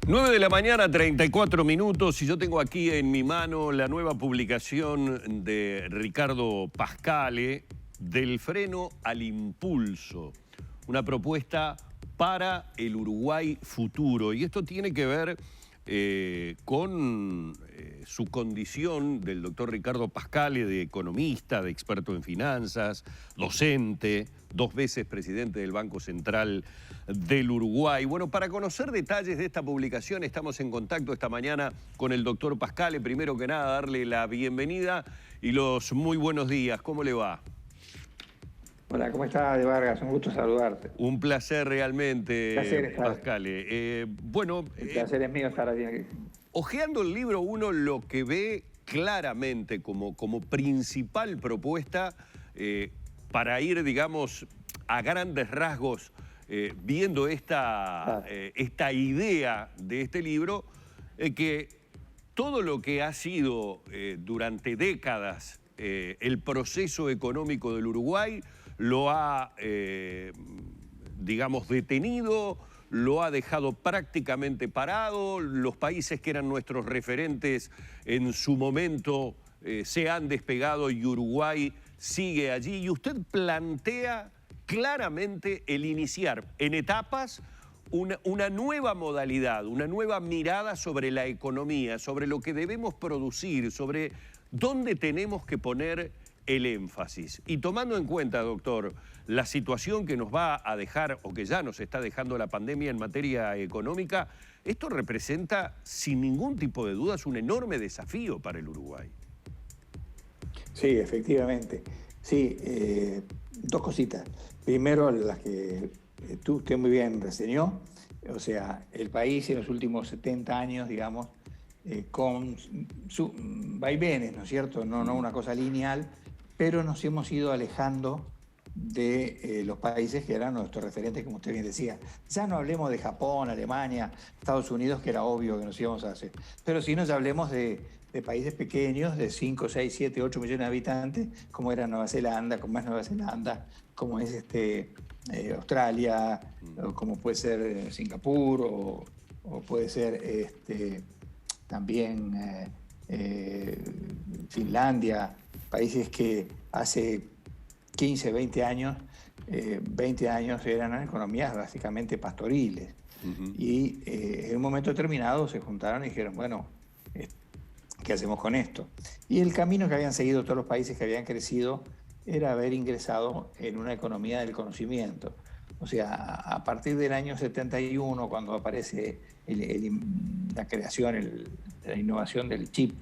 9 de la mañana, 34 minutos, y yo tengo aquí en mi mano la nueva publicación de Ricardo Pascale, Del freno al impulso, una propuesta para el Uruguay futuro. Y esto tiene que ver con su condición del doctor Ricardo Pascale, de economista, de experto en finanzas, docente, 2 veces presidente del Banco Central del Uruguay. Bueno, para conocer detalles de esta publicación estamos en contacto esta mañana con el doctor Pascale. Primero que nada, darle la bienvenida y los muy buenos días. ¿Cómo le va? Hola, ¿cómo estás, De Vargas? Un gusto saludarte. Un placer realmente, Placer estar. Pascale. El placer es mío estar aquí. Hojeando el libro, uno lo que ve claramente como principal propuesta para ir, digamos, a grandes rasgos, viendo esta idea de este libro, que todo lo que ha sido durante décadas el proceso económico del Uruguay lo ha, digamos, detenido, lo ha dejado prácticamente parado. Los países que eran nuestros referentes en su momento se han despegado y Uruguay sigue allí. Y usted plantea claramente el iniciar en etapas una nueva modalidad, una nueva mirada sobre la economía, sobre lo que debemos producir, sobre dónde tenemos que poner el énfasis. Y tomando en cuenta, doctor, la situación que nos va a dejar o que ya nos está dejando la pandemia en materia económica, esto representa sin ningún tipo de dudas un enorme desafío para el Uruguay. Sí, efectivamente. Sí, 2 cositas. Primero, las que usted muy bien reseñó. O sea, el país en los últimos 70 años, digamos, con sus vaivenes, ¿no es cierto? No una cosa lineal, pero nos hemos ido alejando de los países que eran nuestros referentes, como usted bien decía. Ya no hablemos de Japón, Alemania, Estados Unidos, que era obvio que nos íbamos a hacer, pero sí nos hablemos de países pequeños, de 5, 6, 7, 8 millones de habitantes, como era Nueva Zelanda, como es Nueva Zelanda, como es Australia, o como puede ser Singapur, o puede ser también Finlandia, países que hace 15, 20 años eran economías básicamente pastoriles. Y en un momento determinado se juntaron y dijeron, bueno, ¿qué hacemos con esto? Y el camino que habían seguido todos los países que habían crecido era haber ingresado en una economía del conocimiento. O sea, a partir del año 71, cuando aparece la creación, la innovación del chip,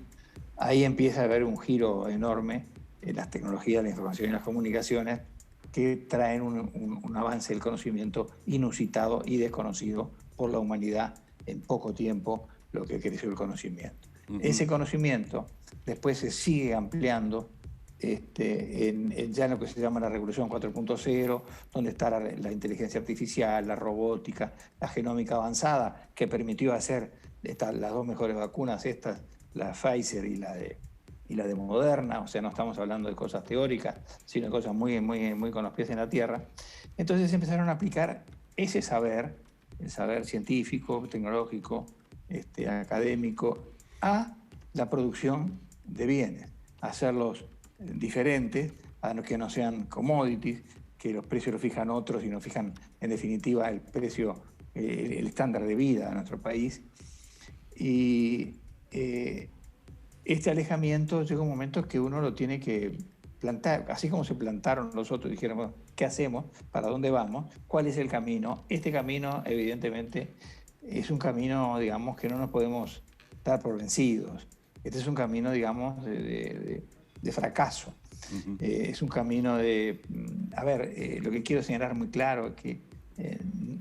ahí empieza a haber un giro enorme en las tecnologías, la información y las comunicaciones, que traen un avance del conocimiento inusitado y desconocido por la humanidad en poco tiempo, lo que creció el conocimiento. Ese conocimiento después se sigue ampliando ya en lo que se llama la Revolución 4.0, donde está la inteligencia artificial, la robótica, la genómica avanzada, que permitió hacer las 2 mejores vacunas, la Pfizer y la de Moderna. O sea, no estamos hablando de cosas teóricas, sino de cosas muy con los pies en la tierra. Entonces empezaron a aplicar ese saber, el saber científico, tecnológico, académico, a la producción de bienes, a hacerlos diferentes, a que no sean commodities, que los precios los fijan otros y no fijan, en definitiva, el precio, el estándar de vida de nuestro país. Y este alejamiento llega un momento que uno lo tiene que plantar, así como se plantaron los otros, dijeron, bueno, ¿qué hacemos? ¿Para dónde vamos? ¿Cuál es el camino? Este camino, evidentemente, es un camino, digamos, que no nos podemos dar por vencidos. Este es un camino, digamos, de fracaso. Es un camino de... lo que quiero señalar muy claro es que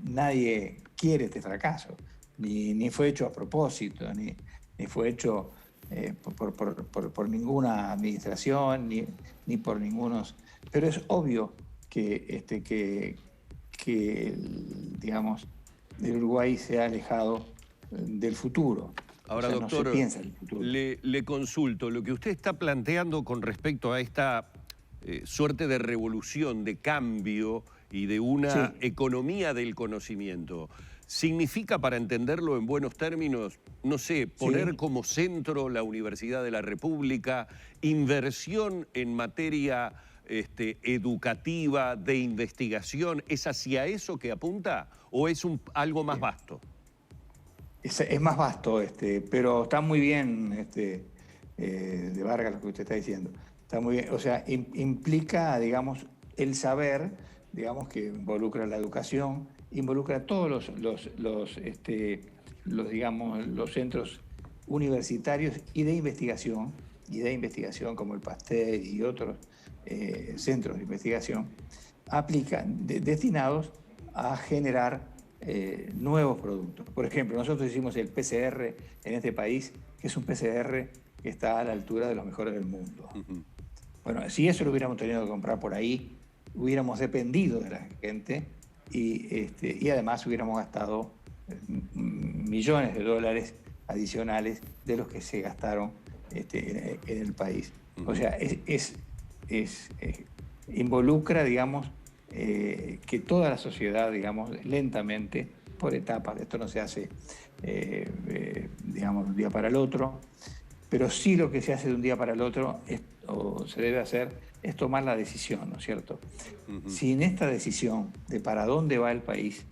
nadie quiere este fracaso, ni fue hecho a propósito, ni fue hecho por ninguna administración, ni por ningunos... Pero es obvio que digamos, el Uruguay se ha alejado del futuro. Ahora, o sea, doctor, no se piensa en el futuro. Le consulto, lo que usted está planteando con respecto a esta suerte de revolución, de cambio y de una economía del conocimiento, significa, para entenderlo en buenos términos, no sé, poner Sí. como centro la Universidad de la República, inversión en materia educativa, de investigación, ¿es hacia eso que apunta o es algo más vasto? Es más vasto, pero está muy bien, de Vargas, lo que usted está diciendo. Está muy bien, o sea, implica, digamos, el saber, digamos, que involucra la educación, involucra todos digamos, los centros universitarios y de investigación como el Pasteur y otros centros de investigación, destinados a generar nuevos productos. Por ejemplo, nosotros hicimos el PCR en este país, que es un PCR que está a la altura de los mejores del mundo. Bueno, si eso lo hubiéramos tenido que comprar por ahí, hubiéramos dependido de la gente y además hubiéramos gastado millones de dólares adicionales de los que se gastaron en el país. O sea, involucra, digamos, que toda la sociedad, digamos, lentamente, por etapas, esto no se hace, digamos, de un día para el otro, pero sí lo que se hace de un día para el otro, o se debe hacer, es tomar la decisión, ¿no es cierto? Sin esta decisión de para dónde va el país,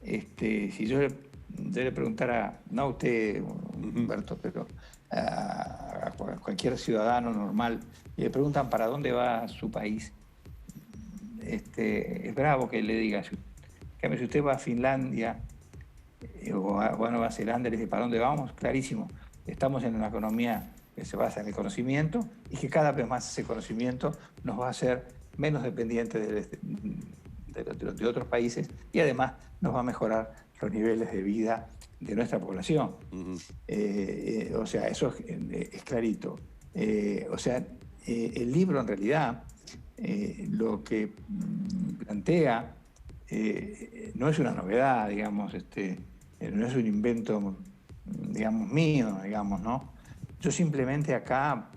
si yo le preguntara, no a usted, Humberto, pero a cualquier ciudadano normal, y le preguntan para dónde va su país, es bravo que le diga, si usted va a Finlandia o a Nueva Zelanda, le dice, ¿para dónde vamos? Clarísimo, estamos en una economía que se basa en el conocimiento y que cada vez más ese conocimiento nos va a hacer menos dependientes de otros países y además nos va a mejorar los niveles de vida de nuestra población. O sea, eso es clarito. O sea, el libro en realidad lo que plantea no es una novedad, digamos, no es un invento, digamos, mío, digamos, ¿no? Yo simplemente acá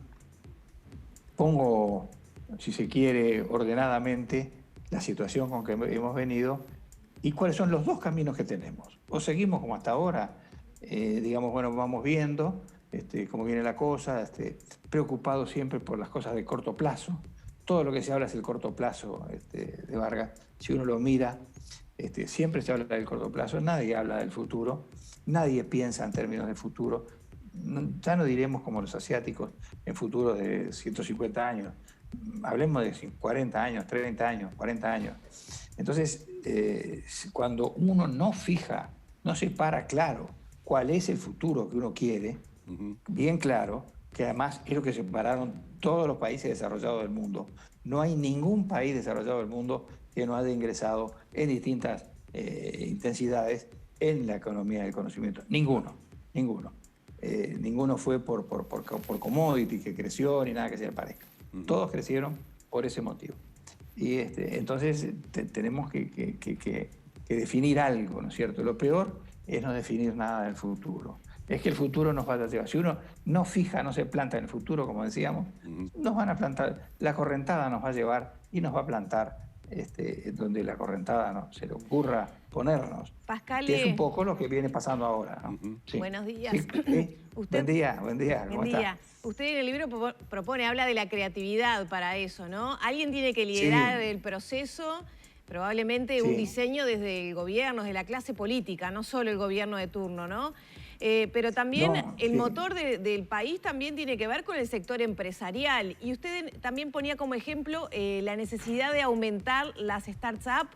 pongo, si se quiere, ordenadamente la situación con que hemos venido y cuáles son los dos caminos que tenemos. O seguimos como hasta ahora, digamos, bueno, vamos viendo cómo viene la cosa, preocupados siempre por las cosas de corto plazo. Todo lo que se habla es el corto plazo de Vargas. Si uno lo mira, siempre se habla del corto plazo, nadie habla del futuro, nadie piensa en términos de futuro. Ya no diremos como los asiáticos en futuros de 150 años, hablemos de 40 años, 30 años, 40 años. Entonces, cuando uno no fija, no separa claro cuál es el futuro que uno quiere, bien claro, que además es lo que separaron todos los países desarrollados del mundo. No hay ningún país desarrollado del mundo que no haya ingresado en distintas intensidades en la economía del conocimiento. Ninguno. Ninguno fue por commodity que creció ni nada que se le parezca. Todos crecieron por ese motivo. Y entonces tenemos que definir algo, ¿no es cierto? Lo peor es no definir nada del futuro. Es que el futuro nos va a llevar. Si uno no fija, no se planta en el futuro, como decíamos, nos van a plantar. La correntada nos va a llevar y nos va a plantar donde la correntada no se le ocurra ponernos. Pascal, que es un poco lo que viene pasando ahora, ¿no? Sí. Buenos días. Sí. Buen día. ¿Cómo está? Usted en el libro propone, habla de la creatividad para eso, ¿no? Alguien tiene que liderar el proceso, probablemente un diseño desde el gobierno, desde la clase política, no solo el gobierno de turno, ¿no? Pero también el motor del país también tiene que ver con el sector empresarial. Y usted también ponía como ejemplo la necesidad de aumentar las startups,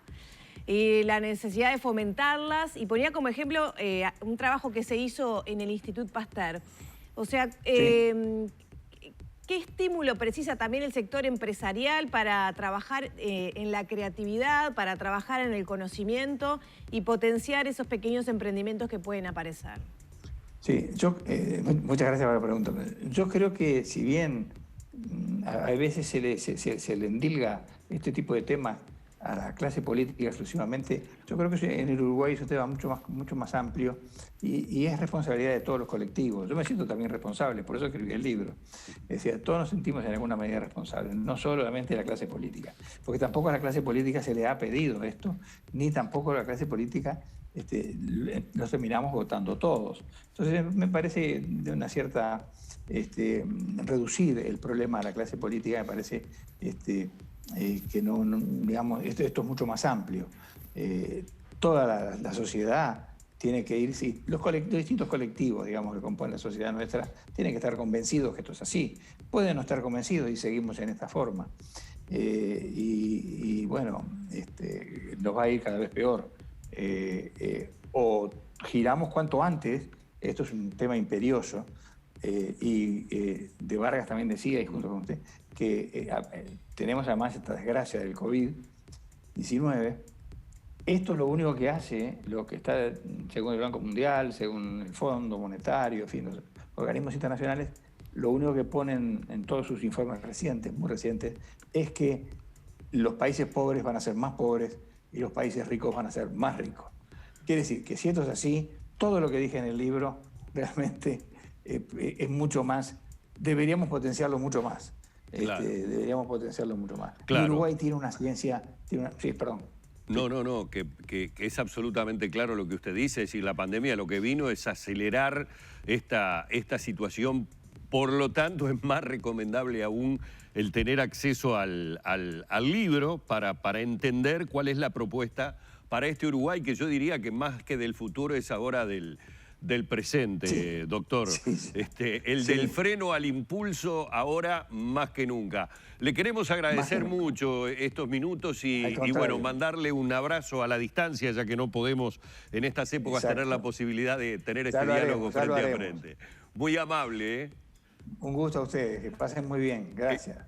la necesidad de fomentarlas, y ponía como ejemplo un trabajo que se hizo en el Institut Pasteur. O sea, ¿qué estímulo precisa también el sector empresarial para trabajar en la creatividad, para trabajar en el conocimiento y potenciar esos pequeños emprendimientos que pueden aparecer? Sí, muchas gracias por la pregunta. Yo creo que si bien a veces se le endilga este tipo de temas a la clase política exclusivamente. Yo creo que en el Uruguay es un tema mucho más amplio y es responsabilidad de todos los colectivos. Yo me siento también responsable, por eso escribí el libro. Es decir, todos nos sentimos en alguna medida responsables, no solamente la clase política, porque tampoco a la clase política se le ha pedido esto, ni tampoco a la clase política nos terminamos votando todos. Entonces me parece de una cierta reducir el problema a la clase política, me parece que digamos, esto es mucho más amplio. Toda la sociedad tiene que ir, sí, los distintos colectivos, digamos, que componen la sociedad nuestra, tienen que estar convencidos que esto es así. Pueden no estar convencidos y seguimos en esta forma. Y bueno, nos va a ir cada vez peor. O giramos cuanto antes, esto es un tema imperioso, y de Vargas también decía, y junto con usted, que tenemos además esta desgracia del COVID-19. Esto es lo único que hace, lo que está, según el Banco Mundial, según el Fondo Monetario, en fin, los organismos internacionales, lo único que ponen en todos sus informes recientes, muy recientes, es que los países pobres van a ser más pobres y los países ricos van a ser más ricos. Quiere decir que si esto es así, todo lo que dije en el libro realmente es mucho más, deberíamos potenciarlo mucho más. Claro. Deberíamos potenciarlo mucho más. Claro. Uruguay tiene una ciencia, sí, perdón. No, que es absolutamente claro lo que usted dice, es decir, la pandemia lo que vino es acelerar esta situación, por lo tanto es más recomendable aún el tener acceso al libro para entender cuál es la propuesta para este Uruguay, que yo diría que más que del futuro es ahora del presente, sí, doctor. Sí, sí. El sí. del freno al impulso ahora más que nunca. Le queremos agradecer mucho estos minutos y bueno, mandarle un abrazo a la distancia, ya que no podemos en estas épocas tener la posibilidad de tener este diálogo frente a frente. Muy amable, ¿eh? Un gusto a ustedes, que pasen muy bien. Gracias.